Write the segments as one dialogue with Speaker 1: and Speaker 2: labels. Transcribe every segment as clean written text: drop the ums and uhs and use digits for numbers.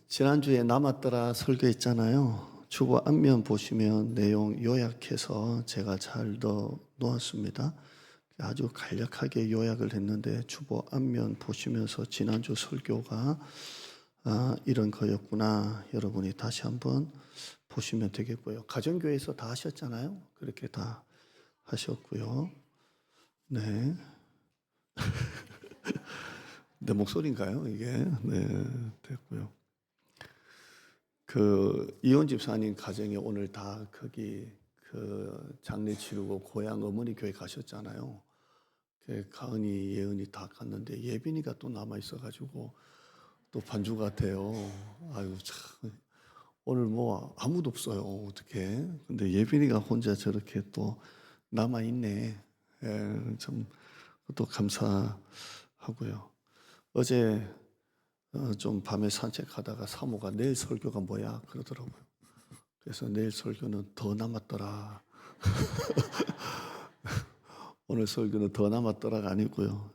Speaker 1: 지난주에 남았더라 설교했잖아요. 주보 앞면 보시면 내용 요약해서 제가 잘 넣어 놓았습니다. 아주 간략하게 요약을 했는데 주보 앞면 보시면서 지난주 설교가 이런 거였구나. 여러분이 다시 한번 보시면 되겠고요. 가정교회에서 다 하셨잖아요. 그렇게 다 하셨고요. 네. 내 목소리인가요? 이게? 네, 됐고요. 이혼 집사님 가정에 오늘 다 거기 장례 치르고 고향 어머니 교회 가셨잖아요. 가은이, 예은이 다 갔는데 예빈이가 또 남아 있어가지고 또 반주 같아요. 아유 참 오늘 뭐 아무도 없어요. 어떻게? 근데 예빈이가 혼자 저렇게 또 남아 있네. 예, 참 또 감사하고요. 어제 좀 밤에 산책하다가 사모가 내일 설교가 뭐야 그러더라고요. 그래서 내일 설교는 더 남았더라. 오늘 설교는 더 남았더라가 아니고요.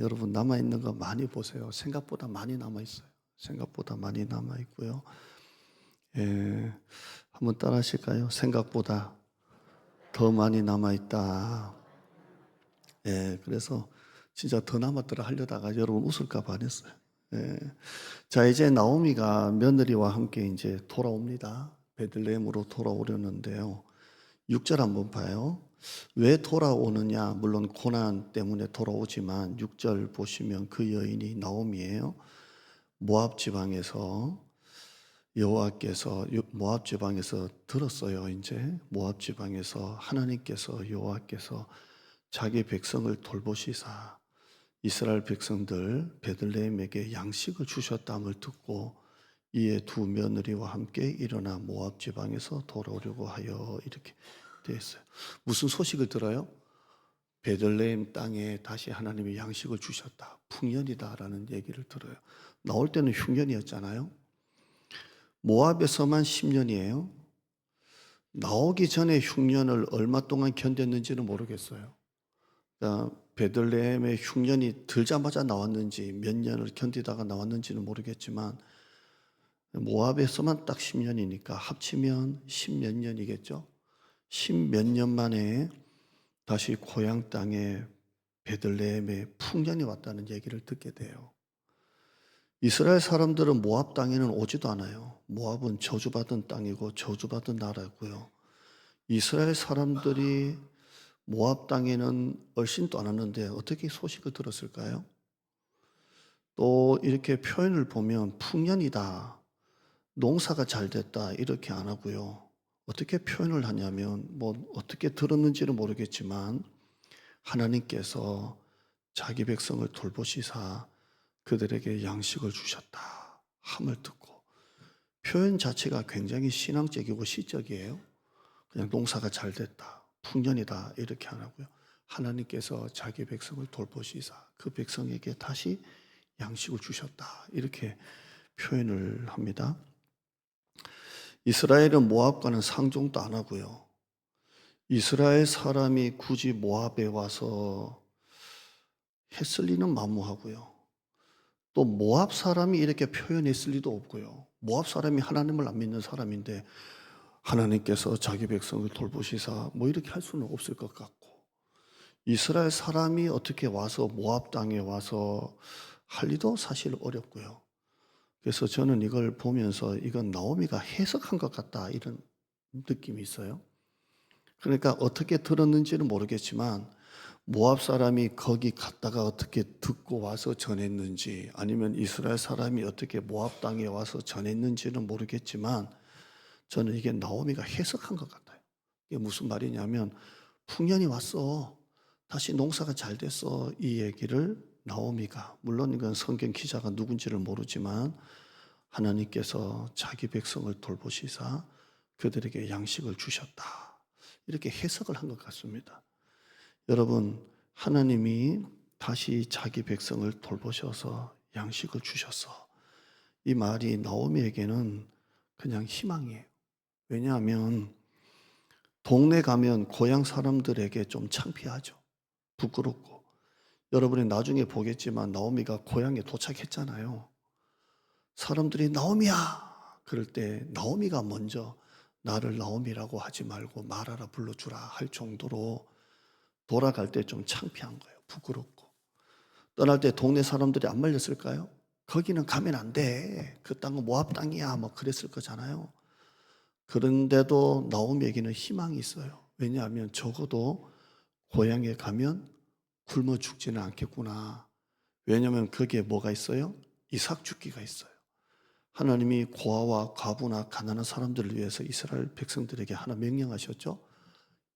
Speaker 1: 여러분 남아있는 거 많이 보세요. 생각보다 많이 남아있어요. 생각보다 많이 남아있고요. 한번 따라 하실까요? 생각보다 더 많이 남아있다. 그래서 진짜 더 남았더라 하려다가 여러분 웃을까 봐 안 했어요. 자, 이제 나오미가 며느리와 함께 이제 돌아옵니다. 베들레헴으로 돌아오려는데요. 6절 한번 봐요. 왜 돌아오느냐? 물론 고난 때문에 돌아오지만 6절 보시면 그 여인이 나오미예요. 모압 지방에서 여호와께서 모압 지방에서 들었어요. 이제 모압 지방에서 하나님께서 여호와께서 자기 백성을 돌보시사 이스라엘 백성들 베들레헴에게 양식을 주셨다함을 듣고 이에 두 며느리와 함께 일어나 모압 지방에서 돌아오려고 하여 이렇게 되어 있어요. 무슨 소식을 들어요? 베들레헴 땅에 다시 하나님이 양식을 주셨다. 풍년이다라는 얘기를 들어요. 나올 때는 흉년이었잖아요. 모압에서만 10년이에요. 나오기 전에 흉년을 얼마 동안 견뎠는지는 모르겠어요. 베들레헴의 흉년이 들자마자 나왔는지 몇 년을 견디다가 나왔는지는 모르겠지만 모압에서만 딱 10년이니까 합치면 10몇 년이겠죠. 10몇 년 만에 다시 고향 땅에 베들레헴에 풍년이 왔다는 얘기를 듣게 돼요. 이스라엘 사람들은 모압 땅에는 오지도 않아요. 모압은 저주받은 땅이고 저주받은 나라고요. 이스라엘 사람들이 모압 땅에는 얼씬도 안 왔는데 어떻게 소식을 들었을까요? 또 이렇게 표현을 보면 풍년이다, 농사가 잘 됐다 이렇게 안 하고요. 어떻게 표현을 하냐면 뭐 어떻게 들었는지는 모르겠지만 하나님께서 자기 백성을 돌보시사 그들에게 양식을 주셨다 함을 듣고 표현 자체가 굉장히 신앙적이고 시적이에요. 그냥 농사가 잘 됐다, 풍년이다 이렇게 안 하고요. 하나님께서 자기 백성을 돌보시사 그 백성에게 다시 양식을 주셨다 이렇게 표현을 합니다. 이스라엘은 모압과는 상종도 안 하고요. 이스라엘 사람이 굳이 모압에 와서 했을 리는 만무하고요. 또 모압 사람이 이렇게 표현했을 리도 없고요. 모압 사람이 하나님을 안 믿는 사람인데 하나님께서 자기 백성을 돌보시사 뭐 이렇게 할 수는 없을 것 같고 이스라엘 사람이 어떻게 와서 모압 땅에 와서 할 리도 사실 어렵고요. 그래서 저는 이걸 보면서 이건 나오미가 해석한 것 같다 이런 느낌이 있어요. 그러니까 어떻게 들었는지는 모르겠지만 모압 사람이 거기 갔다가 어떻게 듣고 와서 전했는지 아니면 이스라엘 사람이 어떻게 모압 땅에 와서 전했는지는 모르겠지만 저는 이게 나오미가 해석한 것 같아요. 이게 무슨 말이냐면 풍년이 왔어. 다시 농사가 잘 됐어. 이 얘기를 나오미가 물론 이건 성경 기자가 누군지를 모르지만 하나님께서 자기 백성을 돌보시사 그들에게 양식을 주셨다. 이렇게 해석을 한 것 같습니다. 여러분, 하나님이 다시 자기 백성을 돌보셔서 양식을 주셨어. 이 말이 나오미에게는 그냥 희망이에요. 왜냐하면 동네 가면 고향 사람들에게 좀 창피하죠. 부끄럽고. 여러분이 나중에 보겠지만 나오미가 고향에 도착했잖아요. 사람들이 나오미야 그럴 때 나오미가 먼저 나를 나오미라고 하지 말고 말하라 불러주라 할 정도로 돌아갈 때 좀 창피한 거예요. 부끄럽고. 떠날 때 동네 사람들이 안 말렸을까요? 거기는 가면 안 돼. 그 땅은 모압 땅이야. 뭐 그랬을 거잖아요. 그런데도 나오미에게는 희망이 있어요. 왜냐하면 적어도 고향에 가면 굶어 죽지는 않겠구나. 왜냐하면 거기에 뭐가 있어요? 이삭 죽기가 있어요. 하나님이 고아와 과부나 가난한 사람들을 위해서 이스라엘 백성들에게 하나 명령하셨죠.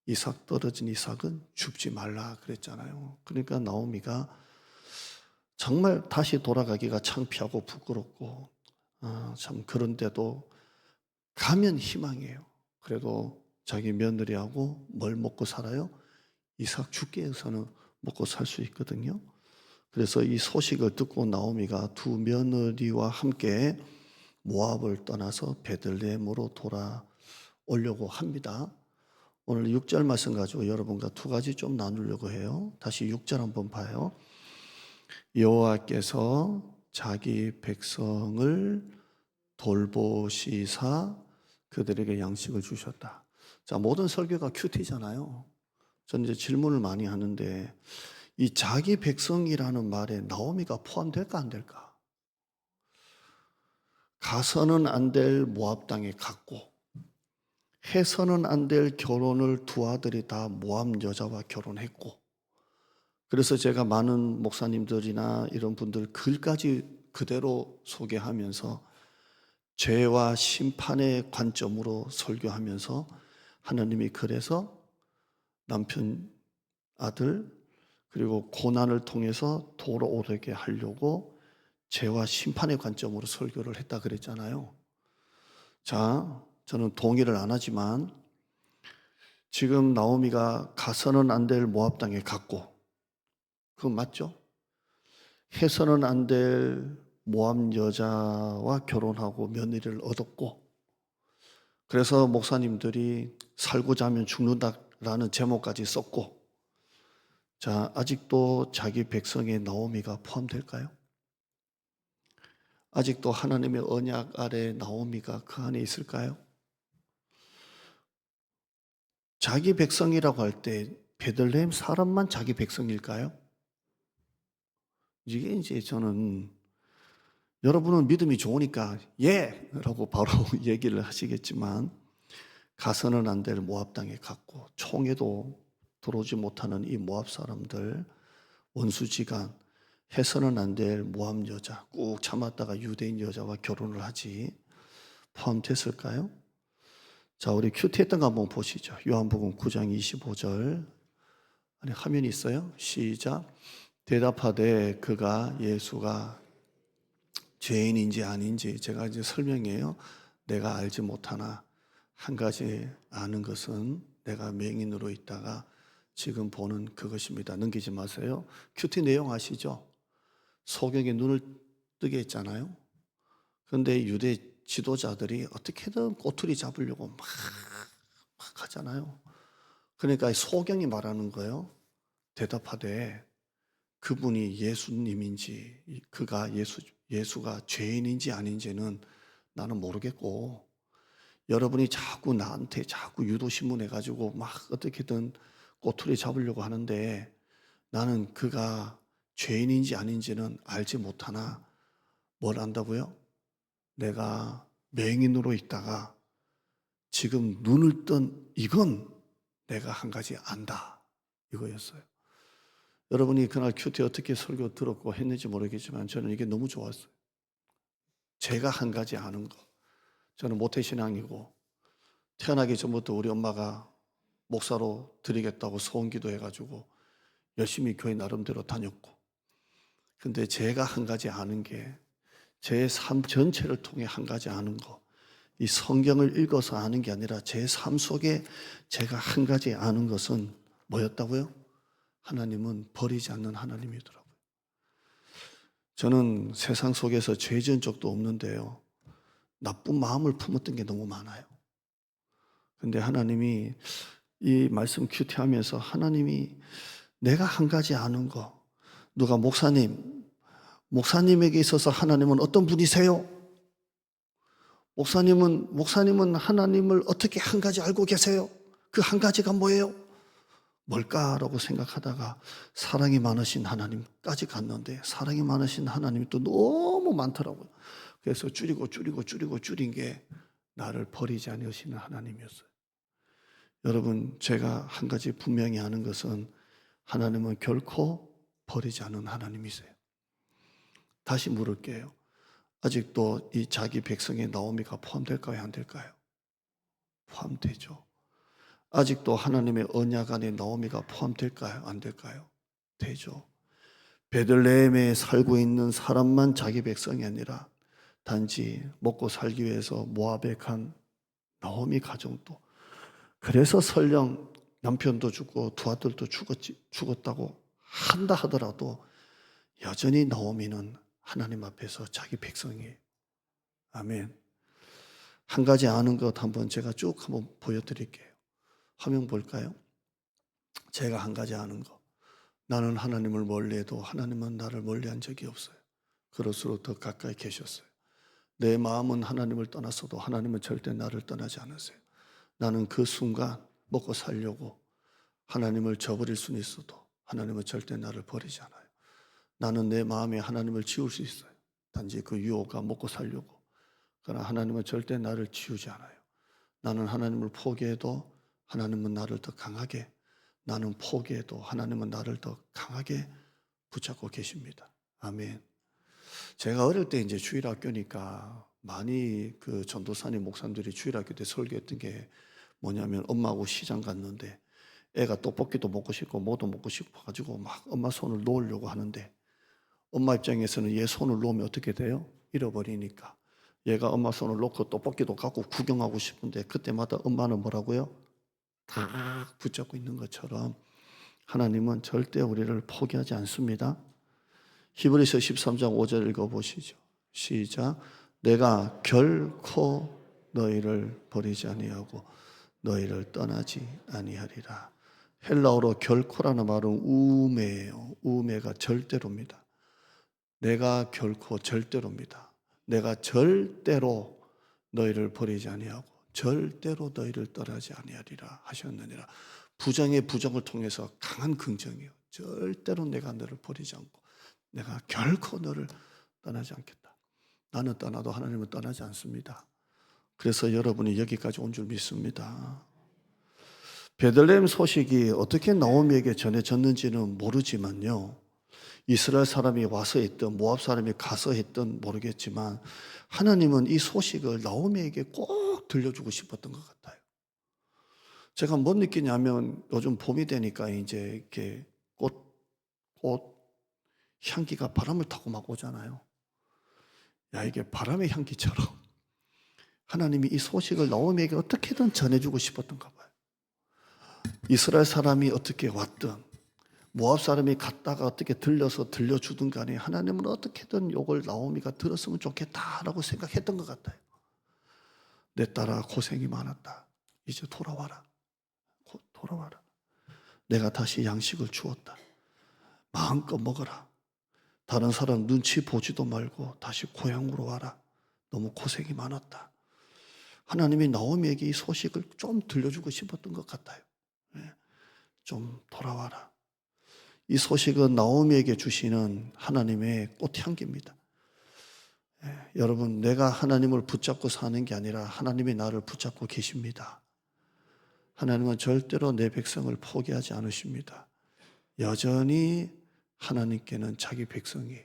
Speaker 1: 이삭 떨어진 이삭은 줍지 말라 그랬잖아요. 그러니까 나오미가 정말 다시 돌아가기가 창피하고 부끄럽고 참 그런데도 가면 희망이에요. 그래도 자기 며느리하고 뭘 먹고 살아요? 이삭 죽게 해서는 먹고 살 수 있거든요. 그래서 이 소식을 듣고 나오미가 두 며느리와 함께 모압을 떠나서 베들레헴으로 돌아오려고 합니다. 오늘 6절 말씀 가지고 여러분과 두 가지 좀 나누려고 해요. 다시 6절 한번 봐요. 여호와께서 자기 백성을 돌보시사 그들에게 양식을 주셨다. 자, 모든 설교가 큐티잖아요. 저는 이제 질문을 많이 하는데 이 자기 백성이라는 말에 나오미가 포함될까 안 될까? 가서는 안 될 모압 땅에 갔고 해서는 안 될 결혼을 두 아들이 다 모압 여자와 결혼했고, 그래서 제가 많은 목사님들이나 이런 분들 글까지 그대로 소개하면서 죄와 심판의 관점으로 설교하면서 하나님이 그래서 남편, 아들 그리고 고난을 통해서 돌아오게 하려고 죄와 심판의 관점으로 설교를 했다 그랬잖아요. 자, 저는 동의를 안 하지만 지금 나오미가 가서는 안 될 모압 땅에 갔고, 그건 맞죠? 해서는 안 될 모압 여자와 결혼하고 며느리를 얻었고, 그래서 목사님들이 살고자 하면 죽는다라는 제목까지 썼고, 자, 아직도 자기 백성의 나오미가 포함될까요? 아직도 하나님의 언약 아래 나오미가 그 안에 있을까요? 자기 백성이라고 할 때 베들레헴 사람만 자기 백성일까요? 이게 이제 저는 여러분은 믿음이 좋으니까 예! 라고 바로 얘기를 하시겠지만 가서는 안 될 모압 땅에 갔고 총에도 들어오지 못하는 이 모압 사람들 원수지간 해서는 안 될 모압 여자 꾹 참았다가 유대인 여자와 결혼을 하지 포함됐을까요? 자, 우리 큐티했던 거 한번 보시죠. 요한복음 9장 25절 아니 화면이 있어요. 시작. 대답하되 그가 예수가 죄인인지 아닌지 제가 이제 설명해요. 내가 알지 못하나 한 가지 아는 것은 내가 맹인으로 있다가 지금 보는 그것입니다. 넘기지 마세요. 큐티 내용 아시죠? 소경의 눈을 뜨게 했잖아요. 그런데 유대 지도자들이 어떻게든 꼬투리 잡으려고 막 하잖아요. 그러니까 소경이 말하는 거예요. 대답하되 그분이 예수님인지 그가 예수가 죄인인지 아닌지는 나는 모르겠고, 여러분이 자꾸 나한테 자꾸 유도신문해가지고 막 어떻게든 꼬투리 잡으려고 하는데 나는 그가 죄인인지 아닌지는 알지 못하나 뭘 안다고요? 내가 맹인으로 있다가 지금 눈을 뜬 이건 내가 한 가지 안다 이거였어요. 여러분이 그날 큐티 어떻게 설교 들었고 했는지 모르겠지만 저는 이게 너무 좋았어요. 제가 한 가지 아는 거. 저는 모태신앙이고 태어나기 전부터 우리 엄마가 목사로 드리겠다고 소원기도 해가지고 열심히 교회 나름대로 다녔고, 근데 제가 한 가지 아는 게 제 삶 전체를 통해 한 가지 아는 거, 이 성경을 읽어서 아는 게 아니라 제 삶 속에 제가 한 가지 아는 것은 뭐였다고요? 하나님은 버리지 않는 하나님이더라고요. 저는 세상 속에서 죄 지은 적도 없는데요, 나쁜 마음을 품었던 게 너무 많아요. 근데 하나님이 이 말씀 큐티하면서 하나님이 내가 한 가지 아는 거, 누가 목사님에게 있어서 하나님은 어떤 분이세요? 목사님은 하나님을 어떻게 한 가지 알고 계세요? 그 한 가지가 뭐예요? 뭘까라고 생각하다가 사랑이 많으신 하나님까지 갔는데 사랑이 많으신 하나님이 또 너무 많더라고요. 그래서 줄인 게 나를 버리지 않으시는 하나님이었어요. 여러분, 제가 한 가지 분명히 아는 것은 하나님은 결코 버리지 않은 하나님이세요. 다시 물을게요. 아직도 이 자기 백성의 나오미가 포함될까요? 안 될까요? 포함되죠. 아직도 하나님의 언약 안에 나오미가 포함될까요? 안 될까요? 되죠. 베들레헴에 살고 있는 사람만 자기 백성이 아니라 단지 먹고 살기 위해서 모압에 간 나오미 가정도, 그래서 설령 남편도 죽고 두 아들도 죽었다고 한다 하더라도 여전히 나오미는 하나님 앞에서 자기 백성이에요. 아멘. 한 가지 아는 것 한번 제가 쭉 한번 보여드릴게요. 화면 볼까요? 제가 한 가지 아는 거. 나는 하나님을 멀리해도 하나님은 나를 멀리한 적이 없어요. 그럴수록 더 가까이 계셨어요. 내 마음은 하나님을 떠났어도 하나님은 절대 나를 떠나지 않으세요. 나는 그 순간 먹고 살려고 하나님을 저버릴 수는 있어도 하나님은 절대 나를 버리지 않아요. 나는 내 마음에 하나님을 지울 수 있어요. 단지 그 유혹가 먹고 살려고. 그러나 하나님은 절대 나를 지우지 않아요. 나는 하나님을 포기해도 하나님은 나를 더 강하게, 나는 포기해도 하나님은 나를 더 강하게 붙잡고 계십니다. 아멘. 제가 어릴 때 이제 주일학교니까 많이 그 전도사님 목사님들이 주일학교 때 설교했던 게 뭐냐면 엄마하고 시장 갔는데 애가 떡볶이도 먹고 싶고 뭐도 먹고 싶어 가지고 막 엄마 손을 놓으려고 하는데 엄마 입장에서는 얘 손을 놓으면 어떻게 돼요? 잃어버리니까. 얘가 엄마 손을 놓고 떡볶이도 갖고 구경하고 싶은데 그때마다 엄마는 뭐라고요? 딱 붙잡고 있는 것처럼 하나님은 절대 우리를 포기하지 않습니다. 히브리서 13장 5절 읽어보시죠. 시작. 내가 결코 너희를 버리지 아니하고 너희를 떠나지 아니하리라. 헬라어로 결코라는 말은 우메예요. 우메가 절대로입니다. 내가 결코 절대로입니다. 내가 절대로 너희를 버리지 아니하고 절대로 너희를 떠나지 아니하리라 하셨느니라. 부정의 부정을 통해서 강한 긍정이요. 절대로 내가 너를 버리지 않고 내가 결코 너를 떠나지 않겠다. 나는 떠나도 하나님은 떠나지 않습니다. 그래서 여러분이 여기까지 온 줄 믿습니다. 베들레헴 소식이 어떻게 나오미에게 전해졌는지는 모르지만요. 이스라엘 사람이 와서 했든 모압 사람이 가서 했든 모르겠지만 하나님은 이 소식을 나오미에게 꼭 들려주고 싶었던 것 같아요. 제가 뭘 느끼냐면 요즘 봄이 되니까 이제 이렇게 꽃 향기가 바람을 타고 막 오잖아요. 야, 이게 바람의 향기처럼 하나님이 이 소식을 나오미에게 어떻게든 전해주고 싶었던가 봐요. 이스라엘 사람이 어떻게 왔든 모압 사람이 갔다가 어떻게 들려주든 간에 하나님은 어떻게든 이걸 나오미가 들었으면 좋겠다라고 생각했던 것 같아요. 내 딸아 고생이 많았다. 이제 돌아와라. 돌아와라. 내가 다시 양식을 주었다. 마음껏 먹어라. 다른 사람 눈치 보지도 말고 다시 고향으로 와라. 너무 고생이 많았다. 하나님이 나오미에게 이 소식을 좀 들려주고 싶었던 것 같아요. 좀 돌아와라. 이 소식은 나오미에게 주시는 하나님의 꽃향기입니다. 여러분, 내가 하나님을 붙잡고 사는 게 아니라 하나님이 나를 붙잡고 계십니다. 하나님은 절대로 내 백성을 포기하지 않으십니다. 여전히 하나님께는 자기 백성이에요.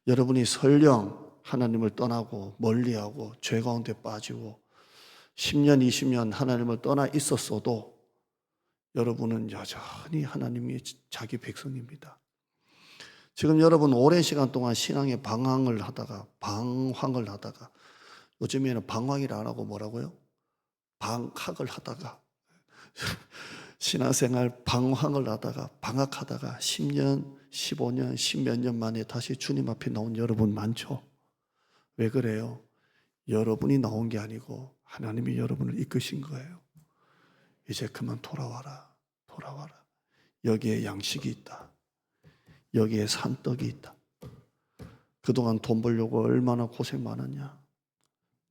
Speaker 1: 여러분이 설령 하나님을 떠나고 멀리하고 죄 가운데 빠지고 10년, 20년 하나님을 떠나 있었어도 여러분은 여전히 하나님이 자기 백성입니다. 지금 여러분 오랜 시간 동안 신앙의 방황을 하다가 요즘에는 방황을 안 하고 뭐라고요? 방학을 하다가 신앙생활 방황을 하다가 방학하다가 10년, 15년, 10몇 년 만에 다시 주님 앞에 나온 여러분 많죠? 왜 그래요? 여러분이 나온 게 아니고 하나님이 여러분을 이끄신 거예요. 이제 그만 돌아와라. 여기에 양식이 있다. 여기에 산떡이 있다. 그동안 돈 벌려고 얼마나 고생 많았냐.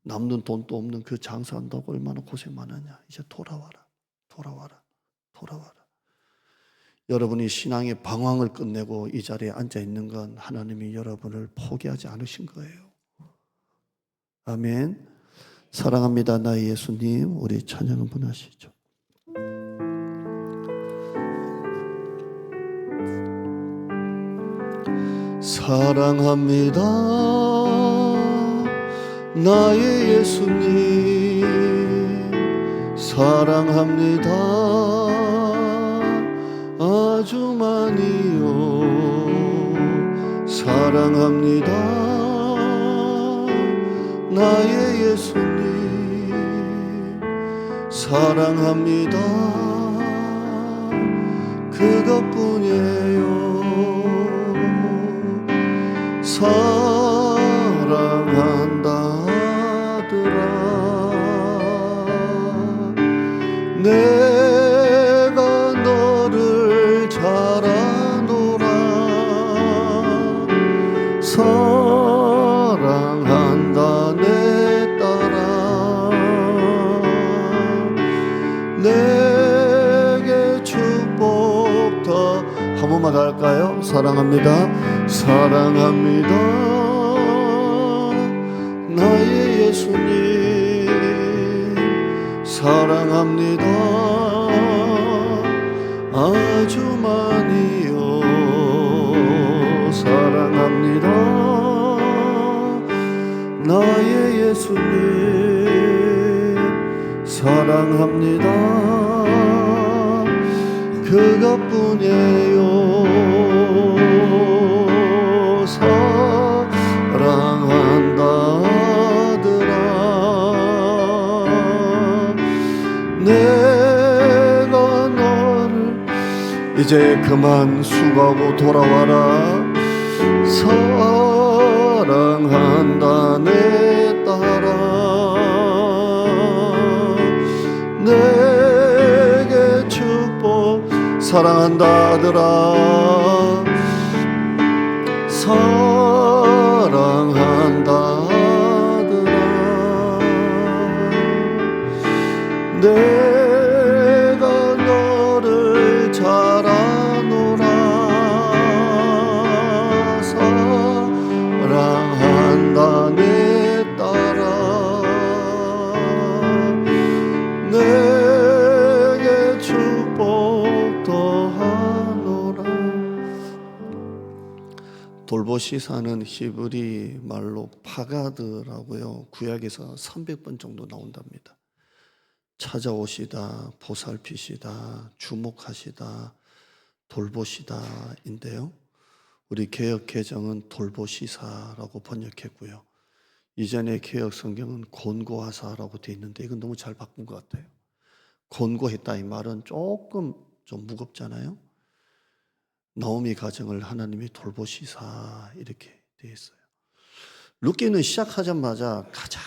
Speaker 1: 남는 돈도 없는 그 장사한다고 얼마나 고생 많았냐. 이제 돌아와라. 여러분이 신앙의 방황을 끝내고 이 자리에 앉아 있는 건 하나님이 여러분을 포기하지 않으신 거예요. 아멘. 사랑합니다. 나의 예수님. 우리 찬양 한번 하시죠. 사랑합니다. 나의 예수님. 사랑합니다. 아주 많이요. 사랑합니다. 나의 예수님. 사랑합니다. 그것뿐이에요. 사랑한다 하더라. 내가 너를 잘 아노라. 사랑한다 내 딸아. 내게 축복 더 한 번만 갈까요? 사랑합니다. 사랑합니다. 나의 예수님. 사랑합니다. 아주 많이요. 사랑합니다. 나의 예수님. 사랑합니다. 그것뿐이에요. 사랑한다 하더라. 내가 너를 이제 그만 수고하고 돌아와라. 사랑한다 내 딸아. 내게 축복 사랑한다 하더라. 사랑한다 하더라. 내가 너를 잘 아노라. 사랑한다 내 딸아. 내게 축복 더하노라. 돌보시사는 히브리 말로 파가드라고요. 구약에서 300번 정도 나온답니다. 찾아오시다, 보살피시다, 주목하시다, 돌보시다인데요. 우리 개역 개정은 돌보시사라고 번역했고요. 이전에 개역 성경은 곤고하사라고 되어 있는데 이건 너무 잘 바꾼 것 같아요. 곤고했다 이 말은 조금 좀 무겁잖아요. 나오미 가정을 하나님이 돌보시사 이렇게 되어 있어요. 룻기는 시작하자마자 가장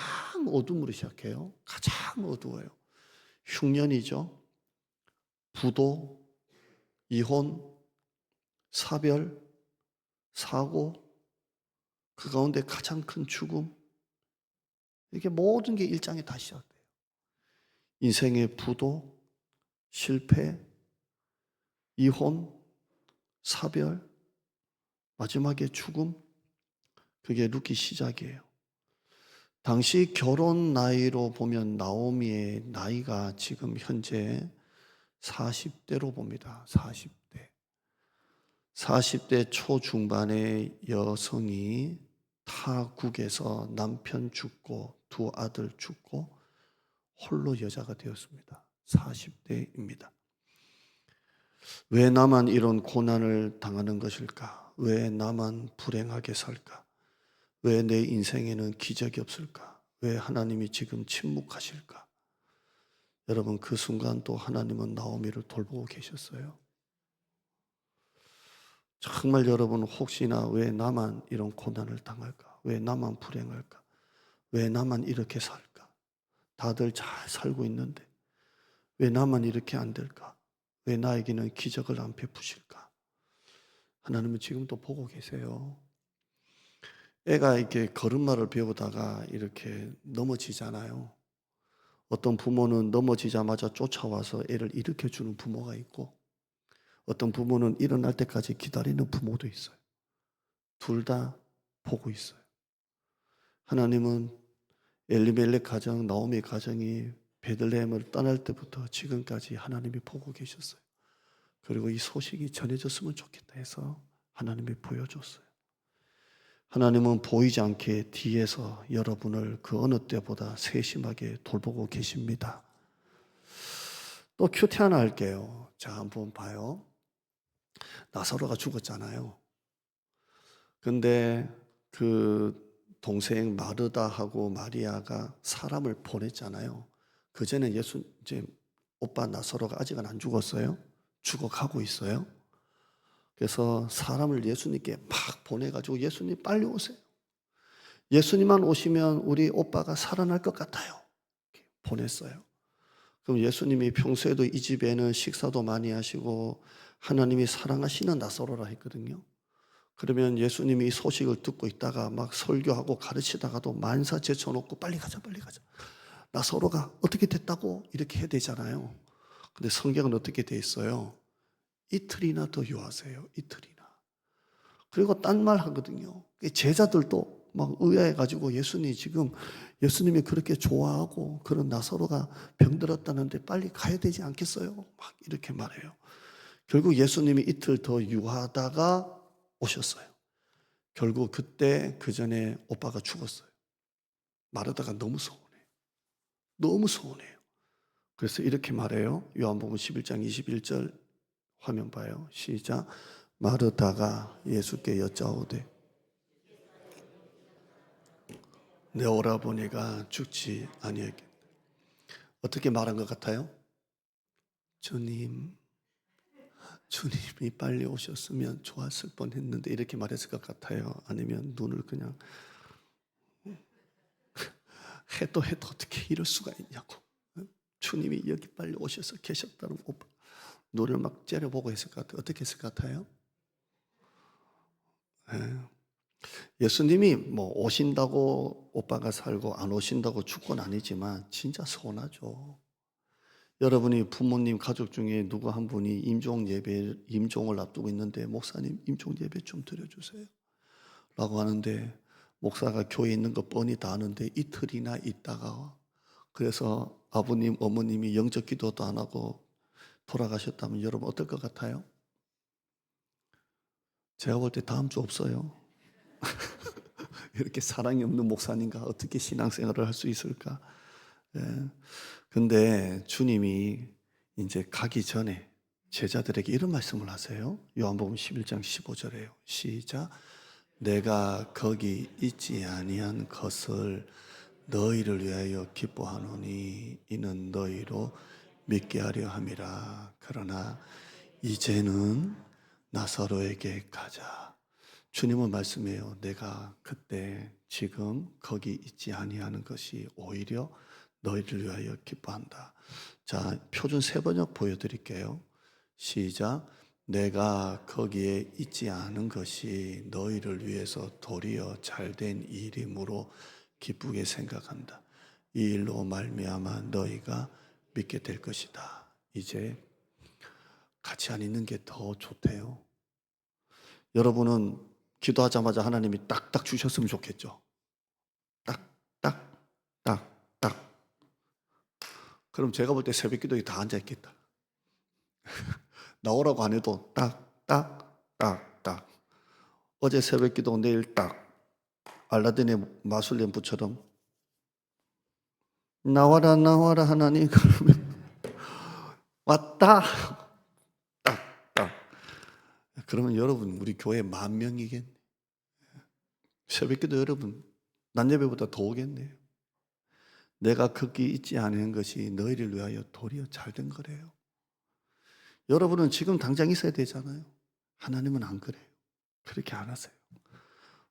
Speaker 1: 어둠으로 시작해요. 가장 어두워요. 흉년이죠. 부도, 이혼, 사별, 사고, 그 가운데 가장 큰 죽음, 이렇게 모든 게 1장에 다 시작돼요. 인생의 부도, 실패, 이혼, 사별, 마지막에 죽음, 그게 룻기 시작이에요. 당시 결혼 나이로 보면 나오미의 나이가 지금 현재 40대로 봅니다. 40대. 40대 초중반의 여성이 타국에서 남편 죽고 두 아들 죽고 홀로 여자가 되었습니다. 40대입니다. 왜 나만 이런 고난을 당하는 것일까? 왜 나만 불행하게 살까? 왜 내 인생에는 기적이 없을까? 왜 하나님이 지금 침묵하실까? 여러분 그 순간 또 하나님은 나오미를 돌보고 계셨어요. 정말 여러분 혹시나 왜 나만 이런 고난을 당할까? 왜 나만 불행할까? 왜 나만 이렇게 살까? 다들 잘 살고 있는데 왜 나만 이렇게 안 될까? 왜 나에게는 기적을 안 베푸실까? 하나님은 지금도 보고 계세요. 애가 이렇게 걸음마를 배우다가 이렇게 넘어지잖아요. 어떤 부모는 넘어지자마자 쫓아와서 애를 일으켜 주는 부모가 있고, 어떤 부모는 일어날 때까지 기다리는 부모도 있어요. 둘 다 보고 있어요. 하나님은 엘리멜렉 가정, 나오미 가정이 베들레헴을 떠날 때부터 지금까지 하나님이 보고 계셨어요. 그리고 이 소식이 전해졌으면 좋겠다 해서 하나님이 보여줬어요. 하나님은 보이지 않게 뒤에서 여러분을 그 어느 때보다 세심하게 돌보고 계십니다. 또 큐티 하나 할게요. 자, 한번 봐요. 나사로가 죽었잖아요. 근데 그 동생 마르다하고 마리아가 사람을 보냈잖아요. 그전에 이제 오빠 나사로가 아직은 안 죽었어요. 죽어가고 있어요. 그래서 사람을 예수님께 막 보내가지고 예수님 빨리 오세요. 예수님만 오시면 우리 오빠가 살아날 것 같아요. 보냈어요. 그럼 예수님이 평소에도 이 집에는 식사도 많이 하시고 하나님이 사랑하시는 나사로라 했거든요. 그러면 예수님이 이 소식을 듣고 있다가 막 설교하고 가르치다가도 만사 제쳐놓고 빨리 가자 빨리 가자. 나사로가 어떻게 됐다고 이렇게 해야 되잖아요. 근데 성경은 어떻게 돼 있어요? 이틀이나 더 유하세요. 이틀이나. 그리고 딴 말 하거든요. 제자들도 막 의아해가지고 예수님이 그렇게 좋아하고 그런 나사로가 병들었다는데 빨리 가야 되지 않겠어요? 막 이렇게 말해요. 결국 예수님이 이틀 더 유하다가 오셨어요. 결국 그때 그 전에 오빠가 죽었어요. 마르다가 너무 서운해요. 너무 서운해요. 그래서 이렇게 말해요. 요한복음 11장 21절 화면 봐요. 시작. 마르다가 예수께 여짜오되 내 오라버니가 죽지 아니하겠. 어떻게 말한 것 같아요? 주님이 빨리 오셨으면 좋았을 뻔했는데 이렇게 말했을 것 같아요. 아니면 눈을 그냥 해도 어떻게 이럴 수가 있냐고. 주님이 여기 빨리 오셔서 계셨다는 오빠 눈을 막 째려보고 했을 것 같아요. 어떻게 했을 것 같아요? 예수님이 뭐 오신다고 오빠가 살고 안 오신다고 죽건 아니지만 진짜 서운하죠. 여러분이 부모님 가족 중에 누구 한 분이 임종을 앞두고 있는데 목사님 임종 예배 좀 드려주세요 라고 하는데 목사가 교회에 있는 거 뻔히 다 아는데 이틀이나 있다가 그래서 아버님 어머님이 영적 기도도 안 하고 돌아가셨다면 여러분 어떨 것 같아요? 제가 볼 때 다음 주 없어요. 이렇게 사랑이 없는 목사님과 어떻게 신앙생활을 할 수 있을까? 예. 근데 주님이 이제 가기 전에 제자들에게 이런 말씀을 하세요. 요한복음 11장 15절에요. 시작. 내가 거기 있지 아니한 것을 너희를 위하여 기뻐하노니 이는 너희로 믿게 하려 함이라. 그러나 이제는 나사로에게 가자. 주님은 말씀해요. 내가 그때 지금 거기 있지 아니하는 것이 오히려 너희를 위하여 기뻐한다. 자, 표준 세번역 보여드릴게요. 시작. 내가 거기에 있지 않은 것이 너희를 위해서 도리어 잘된 일이므로 기쁘게 생각한다. 이 일로 말미암아 너희가 믿게 될 것이다. 이제 같이 안 있는 게 더 좋대요. 여러분은 기도하자마자 하나님이 딱딱 주셨으면 좋겠죠. 딱, 딱, 딱, 딱. 그럼 제가 볼 때 새벽 기도에 다 앉아있겠다. 나오라고 안 해도 딱, 딱, 딱, 딱. 어제 새벽 기도 내일 딱. 알라딘의 마술렘프처럼 나와라 나와라 하나님 그러면 왔다. 딱, 딱. 그러면 여러분 우리 교회 10,000명이겠네. 새벽 기도 여러분 낮 예배보다 더 오겠네요. 내가 거기 있지 않은 것이 너희를 위하여 도리어 잘된 거래요. 여러분은 지금 당장 있어야 되잖아요. 하나님은 안 그래요. 그렇게 안 하세요.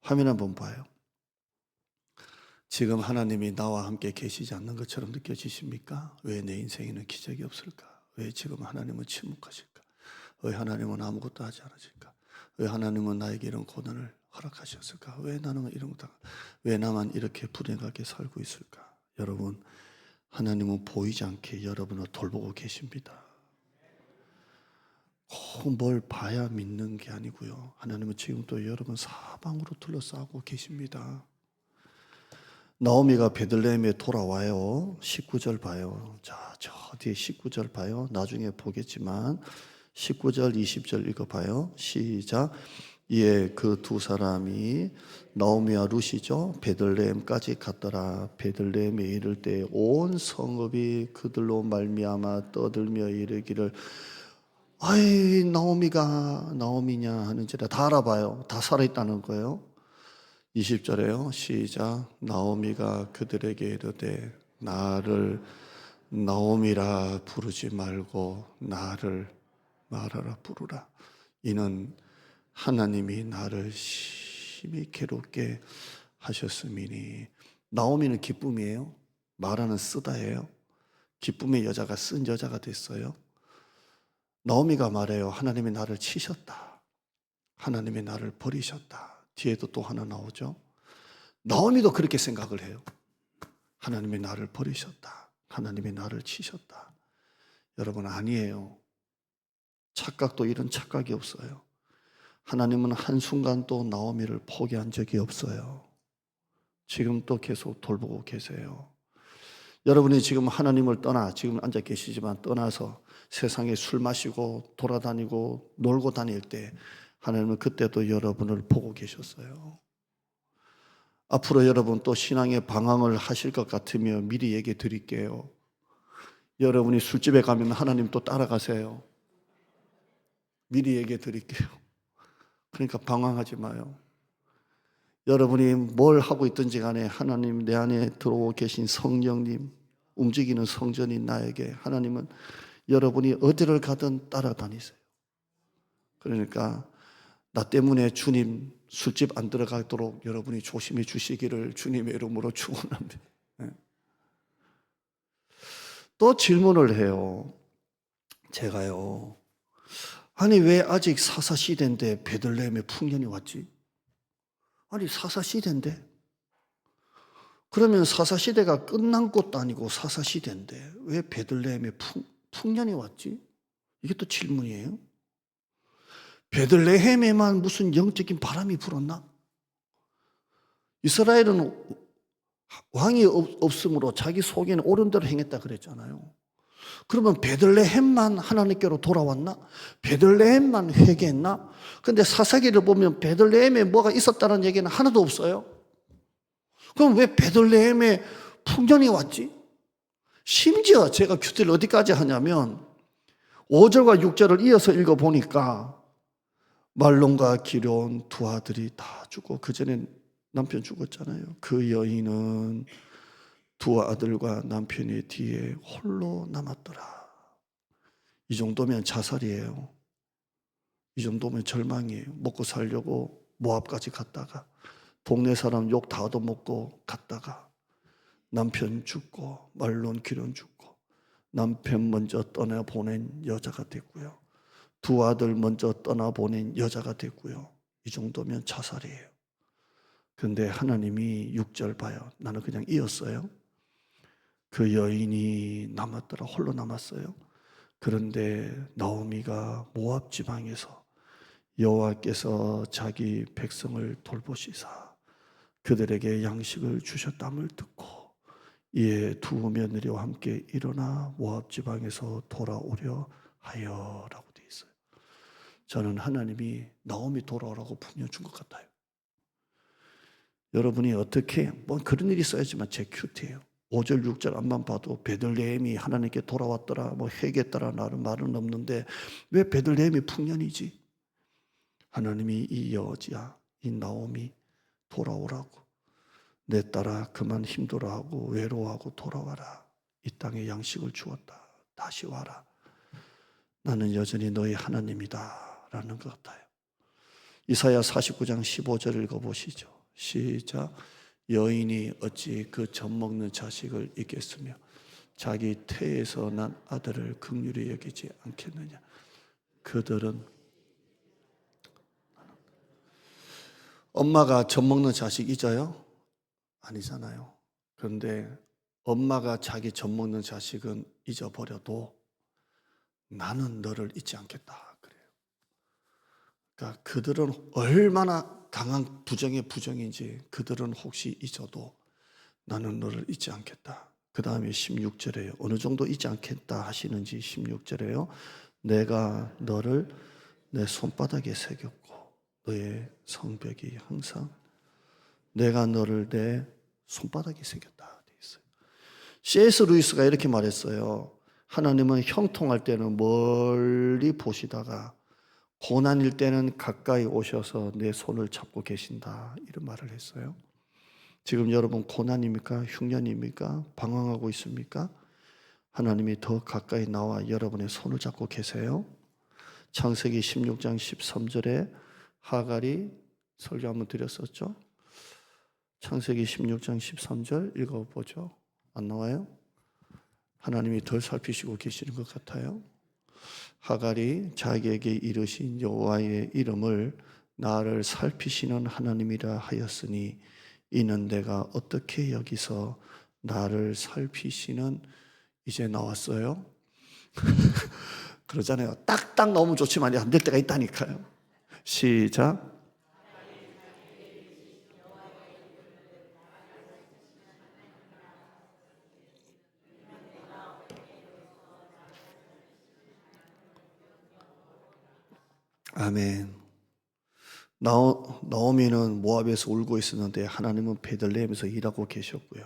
Speaker 1: 화면 한번 봐요. 지금 하나님이 나와 함께 계시지 않는 것처럼 느껴지십니까? 왜 내 인생에는 기적이 없을까? 왜 지금 하나님은 침묵하실까? 왜 하나님은 아무것도 하지 않으실까? 왜 하나님은 나에게 이런 고난을 허락하셨을까? 왜 나는 이런 거, 왜 나만 이렇게 불행하게 살고 있을까? 여러분, 하나님은 보이지 않게 여러분을 돌보고 계십니다. 꼭 뭘 봐야 믿는 게 아니고요. 하나님은 지금도 여러분 사방으로 둘러싸고 계십니다. 나오미가 베들레헴에 돌아와요. 19절 봐요. 자, 저 뒤에 19절 봐요. 나중에 보겠지만 19절, 20절 읽어봐요. 시작. 이에 그 두 사람이 나오미와 룻이죠. 베들레헴까지 갔더라. 베들레헴에 이를 때 온 성읍이 그들로 말미암아 떠들며 이르기를 아이 나오미가 나오미냐 하는지라 다 알아봐요. 다 살아있다는 거예요. 20절에요. 시작. 나오미가 그들에게 이르되 나를 나오미라 부르지 말고 나를 마라라 부르라. 이는 하나님이 나를 심히 괴롭게 하셨음이니. 나오미는 기쁨이에요. 마라는 쓰다예요. 기쁨의 여자가 쓴 여자가 됐어요. 나오미가 말해요. 하나님이 나를 치셨다. 하나님이 나를 버리셨다. 뒤에도 또 하나 나오죠. 나오미도 그렇게 생각을 해요. 하나님이 나를 버리셨다. 하나님이 나를 치셨다. 여러분 아니에요. 착각도 이런 착각이 없어요. 하나님은 한순간도 나오미를 포기한 적이 없어요. 지금 또 계속 돌보고 계세요. 여러분이 지금 하나님을 떠나 지금 앉아 계시지만 떠나서 세상에 술 마시고 돌아다니고 놀고 다닐 때 하나님은 그때도 여러분을 보고 계셨어요. 앞으로 여러분 또 신앙의 방황을 하실 것 같으면 미리 얘기해 드릴게요. 여러분이 술집에 가면 하나님 또 따라가세요. 미리 얘기해 드릴게요. 그러니까 방황하지 마요. 여러분이 뭘 하고 있든지 간에 하나님 내 안에 들어오 계신 성령님, 움직이는 성전인 나에게 하나님은 여러분이 어디를 가든 따라다니세요. 그러니까 나 때문에 주님 술집 안 들어가도록 여러분이 조심해 주시기를 주님의 이름으로 축원합니다. 또 질문을 해요. 제가요. 아니 왜 아직 사사시대인데 베들레헴에 풍년이 왔지? 아니 사사시대인데? 그러면 사사시대가 끝난 것도 아니고 사사시대인데 왜 베들레헴에 풍년이 왔지? 이게 또 질문이에요. 베들레헴에만 무슨 영적인 바람이 불었나? 이스라엘은 왕이 없으므로 자기 속에는 옳은 대로 행했다 그랬잖아요. 그러면 베들레헴만 하나님께로 돌아왔나? 베들레헴만 회개했나? 근데 사사기를 보면 베들레헴에 뭐가 있었다는 얘기는 하나도 없어요. 그럼 왜 베들레헴에 풍년이 왔지? 심지어 제가 큐티를 어디까지 하냐면 5절과 6절을 이어서 읽어보니까 말론과 기럨 두 아들이 다 죽고 그전에 남편 죽었잖아요. 그 여인은 두 아들과 남편의 뒤에 홀로 남았더라. 이 정도면 자살이에요. 이 정도면 절망이에요. 먹고 살려고 모압까지 갔다가 동네 사람 욕 다 얻어먹고 갔다가 남편 죽고 말론 기럨 죽고 남편 먼저 떠나보낸 여자가 됐고요. 두 아들 먼저 떠나보낸 여자가 됐고요. 이 정도면 자살이에요. 그런데 하나님이 6절 봐요. 나는 그냥 이었어요. 그 여인이 남았더라. 홀로 남았어요. 그런데 나오미가 모압 지방에서 여호와께서 자기 백성을 돌보시사 그들에게 양식을 주셨담을 듣고 이에 두 며느리와 함께 일어나 모압 지방에서 돌아오려 하여라고 되어 있어요. 저는 하나님이 나오미 돌아오라고 분명 준 것 같아요. 여러분이 어떻게 뭐 그런 일이 있어야지만 제 큐티예요. 5절 6절 앞만 봐도 베들레헴이 하나님께 돌아왔더라 뭐 회개했더라 나는 말은 없는데 왜 베들레헴이 풍년이지? 하나님이 이 여자 이 나오미 돌아오라고 내 딸아 그만 힘들어하고 외로워하고 돌아와라. 이 땅에 양식을 주었다. 다시 와라. 나는 여전히 너의 하나님이다 라는 것 같아요. 이사야 49장 15절 읽어보시죠. 시작. 여인이 어찌 그 젖먹는 자식을 잊겠으며 자기 태에서 난 아들을 긍휼히 여기지 않겠느냐. 그들은 엄마가 젖 먹는 자식 잊어요? 아니잖아요. 그런데 엄마가 자기 젖 먹는 자식은 잊어버려도 나는 너를 잊지 않겠다 그래요. 그러니까 그들은 얼마나 강한 부정의 부정인지 그들은 혹시 잊어도 나는 너를 잊지 않겠다. 그 다음에 16절에요. 어느 정도 잊지 않겠다 하시는지 16절에요. 내가 너를 내 손바닥에 새겼고 너의 성벽이 항상 내가 너를 내 손바닥에 새겼다 되어 있어요. C.S. 루이스가 이렇게 말했어요. 하나님은 형통할 때는 멀리 보시다가 고난일 때는 가까이 오셔서 내 손을 잡고 계신다. 이런 말을 했어요. 지금 여러분 고난입니까? 흉년입니까? 방황하고 있습니까? 하나님이 더 가까이 나와 여러분의 손을 잡고 계세요. 창세기 16장 13절에 하갈이 설교 한번 드렸었죠. 창세기 16장 13절 읽어보죠. 안 나와요? 하나님이 덜 살피시고 계시는 것 같아요. 하갈이 자기에게 이르신 여호와의 이름을 나를 살피시는 하나님이라 하였으니 이는 내가 어떻게 여기서 나를 살피시는 이제 나왔어요. 그러잖아요. 딱딱 너무 좋지만 안 될 때가 있다니까요. 시작. 아멘. 나오미는 모압에서 울고 있었는데 하나님은 베들레헴에서 일하고 계셨고요.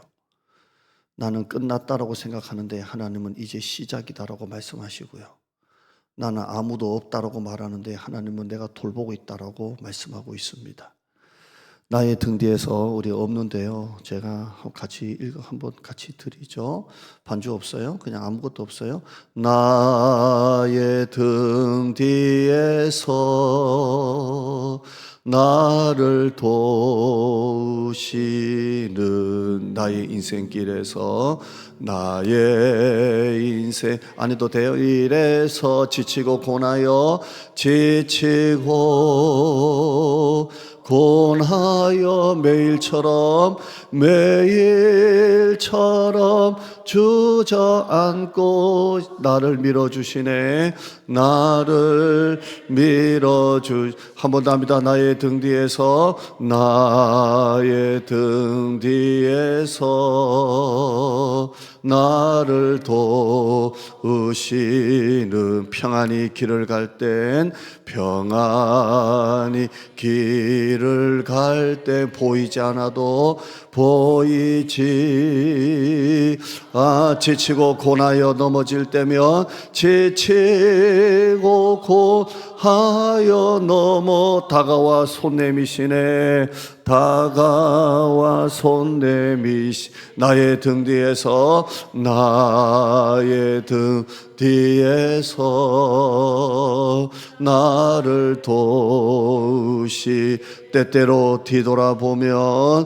Speaker 1: 나는 끝났다라고 생각하는데 하나님은 이제 시작이다라고 말씀하시고요. 나는 아무도 없다라고 말하는데 하나님은 내가 돌보고 있다라고 말씀하고 있습니다. 나의 등 뒤에서 우리 없는데요. 제가 같이 한번 같이 드리죠. 반주 없어요? 그냥 아무것도 없어요? 나의 등 뒤에서 나를 도우시는 나의 인생길에서 나의 인생 안 해도 돼요. 이래서 지치고 고나요 지치고 고나여 매일처럼 주저앉고 나를 밀어주시네. 나를 한 번 더 합니다. 나의 등 뒤에서 나의 등 뒤에서 나를 도우시는 평안히 길을 갈 땐 평안히 길을 갈 때 보이지 않아도 보이지 지치고 고나여 넘어질 때면 지치고 고하여 넘어 다가와 손 내미시네. 다가와 손 내미시 나의 등 뒤에서 나의 등 뒤에서 나를 도우시 때때로 뒤돌아보면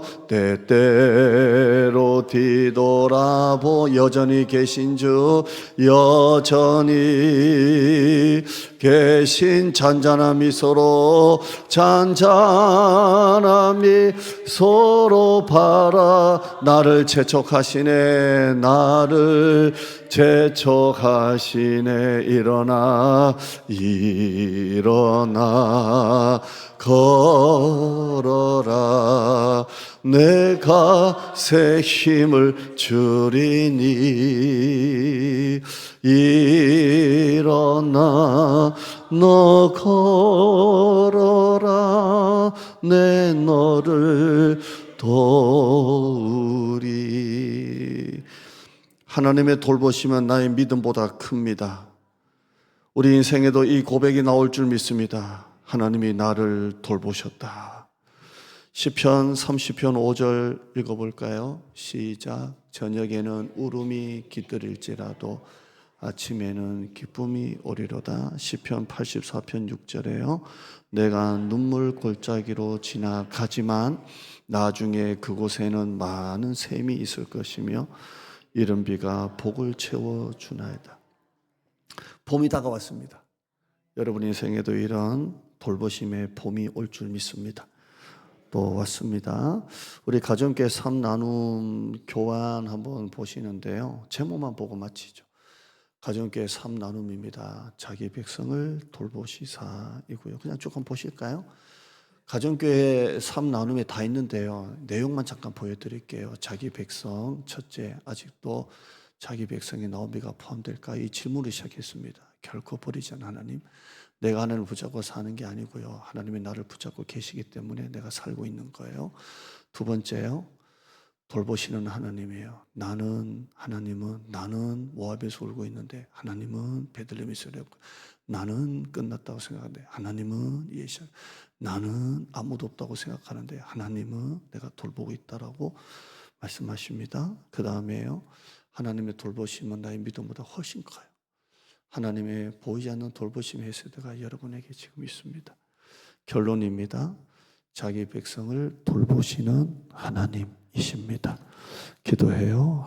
Speaker 1: 여전히 계신 주 여전히 계신 잔잔한 미소로 바라 나를 재촉하시네. 나를 재촉하시네. 일어나 걸어라. 내가 새 힘을 주리니 일어나 너 걸어라. 내 너를 도우리. 하나님의 돌보심은 나의 믿음보다 큽니다. 우리 인생에도 이 고백이 나올 줄 믿습니다. 하나님이 나를 돌보셨다. 시편 30편 5절 읽어볼까요? 시작. 저녁에는 울음이 깃들일지라도 아침에는 기쁨이 오리로다. 시편 84편 6절에요. 내가 눈물 골짜기로 지나가지만 나중에 그곳에는 많은 샘이 있을 것이며 이른 비가 복을 채워주나이다. 봄이 다가왔습니다. 여러분 인생에도 이런 돌보심의 봄이 올 줄 믿습니다. 또 왔습니다. 우리 가정교회 삼나눔 교환 한번 보시는데요. 제목만 보고 마치죠. 가정교회 삼나눔입니다. 자기 백성을 돌보시사이고요. 그냥 조금 보실까요? 가정교회 삼나눔에 다 있는데요. 내용만 잠깐 보여드릴게요. 자기 백성, 첫째, 아직도 자기 백성에 나오미가 포함될까? 이 질문을 시작했습니다. 결코 버리지 않은 하나님. 내가 하나님을 붙잡고 사는 게 아니고요. 하나님이 나를 붙잡고 계시기 때문에 내가 살고 있는 거예요. 두 번째요. 돌보시는 하나님이에요. 나는 모압에서 울고 있는데 하나님은 베들레헴에서 울고, 나는 끝났다고 생각하는데 하나님은 예시야. 나는 아무도 없다고 생각하는데 하나님은 내가 돌보고 있다라고 말씀하십니다. 그 다음에요. 하나님의 돌보심은 나의 믿음보다 훨씬 커요. 하나님의 보이지 않는 돌보심의 세대가 여러분에게 지금 있습니다. 결론입니다. 자기 백성을 돌보시는 하나님이십니다. 기도해요.